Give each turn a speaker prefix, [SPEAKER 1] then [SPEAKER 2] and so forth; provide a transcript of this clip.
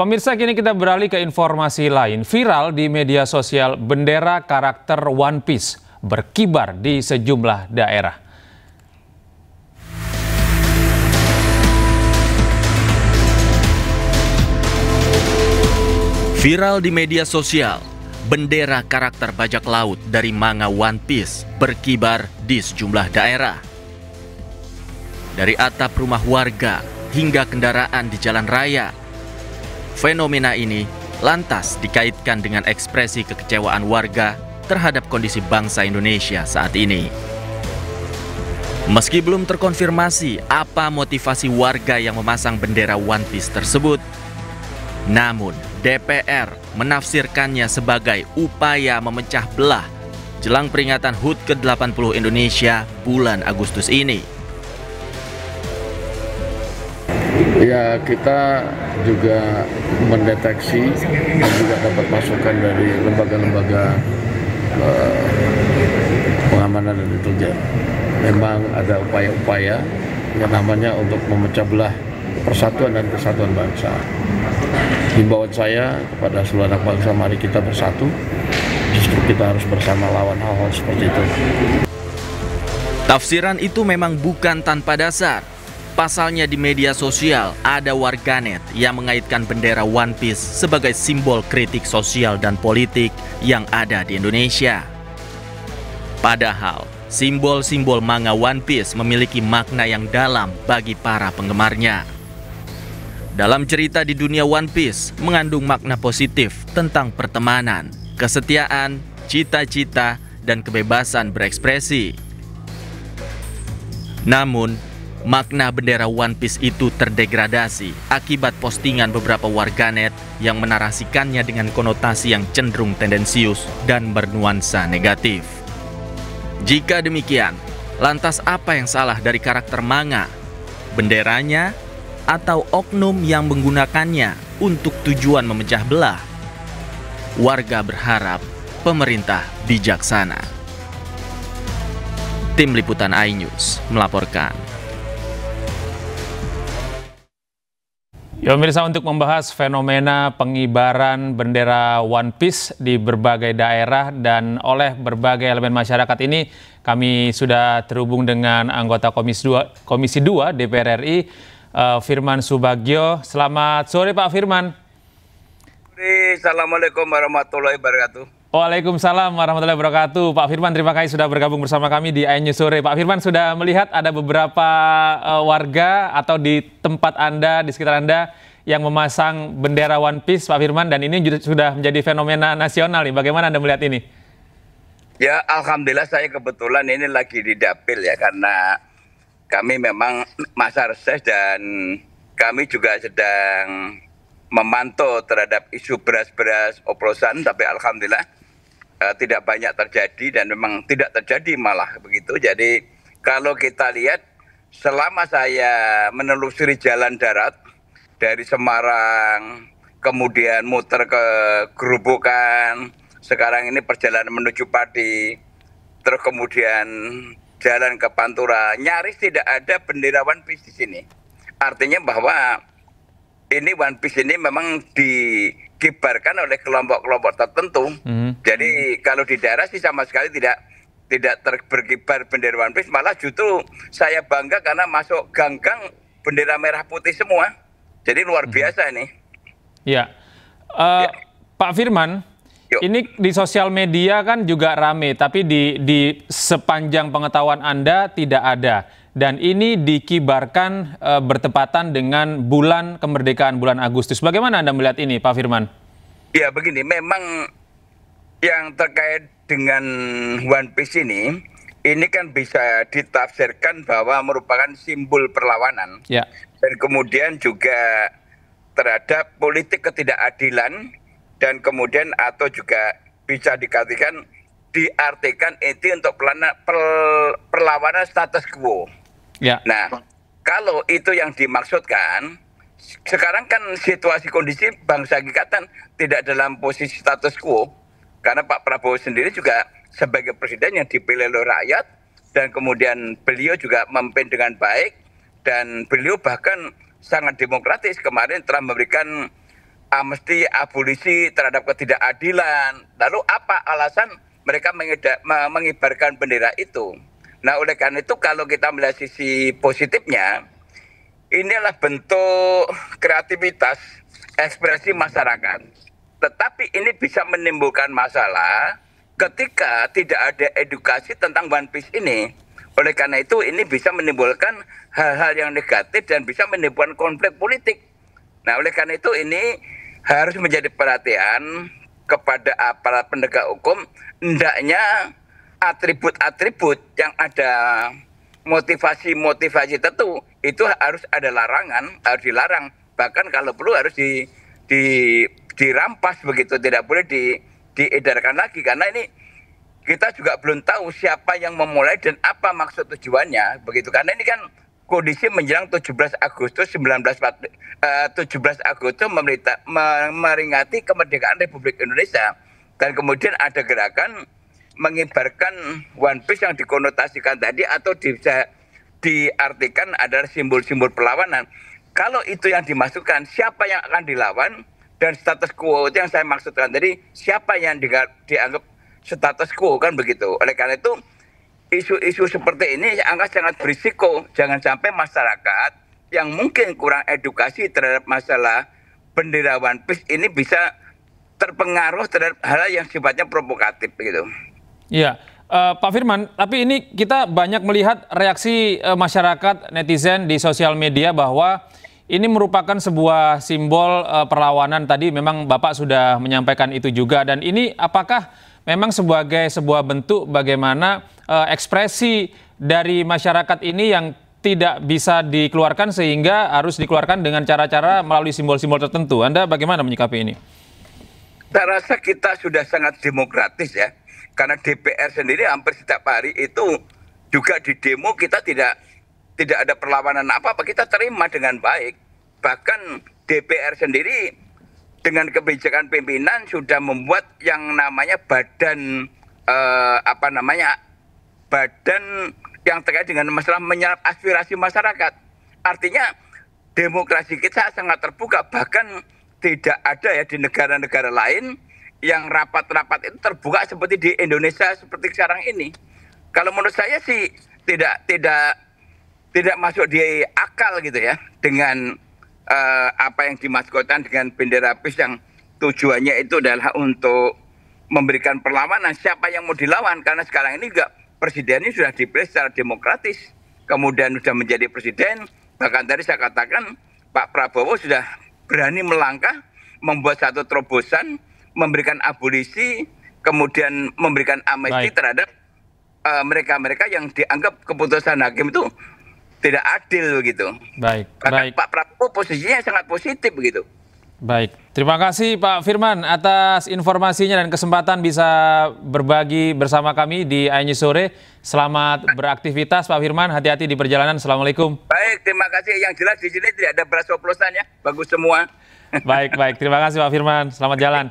[SPEAKER 1] Pemirsa, kini kita beralih ke informasi lain. Viral di media sosial, bendera karakter One Piece berkibar di sejumlah daerah.
[SPEAKER 2] Viral di media sosial, bendera karakter bajak laut dari manga One Piece berkibar di sejumlah daerah. Dari atap rumah warga hingga kendaraan di jalan raya. Fenomena ini lantas dikaitkan dengan ekspresi kekecewaan warga terhadap kondisi bangsa Indonesia saat ini. Meski belum terkonfirmasi apa motivasi warga yang memasang bendera One Piece tersebut, namun DPR menafsirkannya sebagai upaya memecah belah jelang peringatan HUT ke-80 Indonesia bulan Agustus ini.
[SPEAKER 3] Ya, kita juga mendeteksi dan juga dapat masukan dari lembaga-lembaga pengamanan dan intelijen. Memang ada upaya-upaya yang namanya untuk memecah belah persatuan dan kesatuan bangsa. Himbauan saya kepada seluruh anak bangsa, mari kita bersatu. Justru kita harus bersama lawan hal-hal seperti itu.
[SPEAKER 2] Tafsiran itu memang bukan tanpa dasar. Pasalnya di media sosial ada warganet yang mengaitkan bendera One Piece sebagai simbol kritik sosial dan politik yang ada di Indonesia. Padahal simbol-simbol manga One Piece memiliki makna yang dalam bagi para penggemarnya. Dalam cerita di dunia One Piece mengandung makna positif tentang pertemanan, kesetiaan, cita-cita, dan kebebasan berekspresi. Namun, makna bendera One Piece itu terdegradasi akibat postingan beberapa warganet yang menarasikannya dengan konotasi yang cenderung tendensius dan bernuansa negatif. Jika demikian, lantas apa yang salah dari karakter manga? Benderanya atau oknum yang menggunakannya untuk tujuan memecah belah? Warga berharap pemerintah bijaksana. Tim Liputan iNews melaporkan.
[SPEAKER 1] Ya pemirsa, untuk membahas fenomena pengibaran bendera One Piece di berbagai daerah dan oleh berbagai elemen masyarakat ini, kami sudah terhubung dengan anggota Komisi 2 DPR RI, Firman Subagio. Selamat sore Pak Firman.
[SPEAKER 4] Assalamualaikum warahmatullahi wabarakatuh.
[SPEAKER 1] Waalaikumsalam warahmatullahi wabarakatuh. Pak Firman, terima kasih sudah bergabung bersama kami di iNews Sore. Pak Firman, sudah melihat ada beberapa warga atau di tempat Anda, di sekitar Anda yang memasang bendera One Piece, Pak Firman, dan ini sudah menjadi fenomena nasional nih. Bagaimana Anda melihat ini?
[SPEAKER 4] Ya, alhamdulillah saya kebetulan ini lagi di Dapil ya, karena kami memang masa reses dan kami juga sedang memantau terhadap isu beras-beras oplosan, tapi alhamdulillah tidak banyak terjadi dan memang tidak terjadi malah begitu. Jadi kalau kita lihat selama saya menelusuri jalan darat dari Semarang, kemudian muter ke Gerobokan, sekarang ini perjalanan menuju Pati, terus kemudian jalan ke Pantura, nyaris tidak ada bendera One Piece di sini. Artinya bahwa ini One Piece ini memang dikibarkan oleh kelompok-kelompok tertentu. Jadi kalau di daerah sih sama sekali tidak berkibar bendera One Piece, malah justru saya bangga karena masuk gang-gang bendera merah putih semua. Jadi luar biasa ini.
[SPEAKER 1] Ya. Pak Firman, ini di sosial media kan juga rame, tapi di sepanjang pengetahuan Anda tidak ada. Dan ini dikibarkan bertepatan dengan bulan kemerdekaan, bulan Agustus. Bagaimana Anda melihat ini, Pak Firman?
[SPEAKER 4] Ya begini, memang yang terkait dengan One Piece ini kan bisa ditafsirkan bahwa merupakan simbol perlawanan. Ya. Dan kemudian juga terhadap politik ketidakadilan, dan kemudian atau juga bisa diartikan itu untuk perlawanan status quo. Ya. Nah, kalau itu yang dimaksudkan, sekarang kan situasi kondisi bangsa kita kan tidak dalam posisi status quo, karena Pak Prabowo sendiri juga sebagai presiden yang dipilih oleh rakyat, dan kemudian beliau juga memimpin dengan baik, dan beliau bahkan sangat demokratis. Kemarin telah memberikan amnesti, abolisi terhadap ketidakadilan. Lalu apa alasan mereka mengibarkan bendera itu? Nah, oleh karena itu kalau kita melihat sisi positifnya, inilah bentuk kreativitas ekspresi masyarakat. Tetapi ini bisa menimbulkan masalah ketika tidak ada edukasi tentang One Piece ini. Oleh karena itu ini bisa menimbulkan hal-hal yang negatif dan bisa menimbulkan konflik politik. Nah, oleh karena itu ini harus menjadi perhatian kepada aparat penegak hukum, hendaknya atribut-atribut yang ada motivasi-motivasi tentu itu harus ada larangan, harus dilarang. Bahkan kalau perlu harus dirampas begitu, tidak boleh diedarkan lagi, karena ini kita juga belum tahu siapa yang memulai dan apa maksud tujuannya begitu, karena ini kan kondisi menjelang 17 Agustus meringati kemerdekaan Republik Indonesia, dan kemudian ada gerakan mengibarkan One Piece yang dikonotasikan tadi atau diartikan adalah simbol-simbol perlawanan. Kalau itu yang dimasukkan, siapa yang akan dilawan? Dan status quo itu yang saya maksudkan tadi, siapa yang dianggap status quo, kan begitu. Oleh karena itu isu-isu seperti ini sangat berisiko. Jangan sampai masyarakat yang mungkin kurang edukasi terhadap masalah bendera One Piece ini bisa terpengaruh terhadap hal yang sifatnya provokatif gitu.
[SPEAKER 1] Iya, Pak Firman, tapi ini kita banyak melihat reaksi masyarakat netizen di sosial media bahwa ini merupakan sebuah simbol perlawanan. Tadi memang Bapak sudah menyampaikan itu juga, dan ini apakah memang sebagai sebuah bentuk bagaimana ekspresi dari masyarakat ini yang tidak bisa dikeluarkan sehingga harus dikeluarkan dengan cara-cara melalui simbol-simbol tertentu? Anda bagaimana menyikapi ini?
[SPEAKER 4] Saya rasa kita sudah sangat demokratis ya, karena DPR sendiri hampir setiap hari itu juga di demo, kita tidak ada perlawanan apa-apa, kita terima dengan baik. Bahkan DPR sendiri dengan kebijakan pimpinan sudah membuat yang namanya badan badan yang terkait dengan masalah menyerap aspirasi masyarakat. Artinya demokrasi kita sangat terbuka, bahkan tidak ada ya di negara-negara lain yang rapat-rapat itu terbuka seperti di Indonesia seperti sekarang ini. Kalau menurut saya sih tidak masuk di akal gitu ya, dengan apa yang dimaskotkan dengan bendera PIS yang tujuannya itu adalah untuk memberikan perlawanan. Siapa yang mau dilawan? Karena sekarang ini juga presiden ini sudah dipilih secara demokratis, kemudian sudah menjadi presiden. Bahkan tadi saya katakan Pak Prabowo sudah berani melangkah, membuat satu terobosan, memberikan abolisi, kemudian memberikan amnesti terhadap mereka-mereka yang dianggap keputusan hakim itu tidak adil begitu.
[SPEAKER 1] Baik.
[SPEAKER 4] Pak Prabowo posisinya sangat positif begitu.
[SPEAKER 1] Baik, terima kasih Pak Firman atas informasinya dan kesempatan bisa berbagi bersama kami di iNews Sore. Selamat beraktivitas Pak Firman, hati-hati di perjalanan. Assalamualaikum.
[SPEAKER 4] Baik, terima kasih. Yang jelas di sini tidak ada beras oplosan ya, bagus semua.
[SPEAKER 1] Baik, terima kasih Pak Firman, selamat jalan.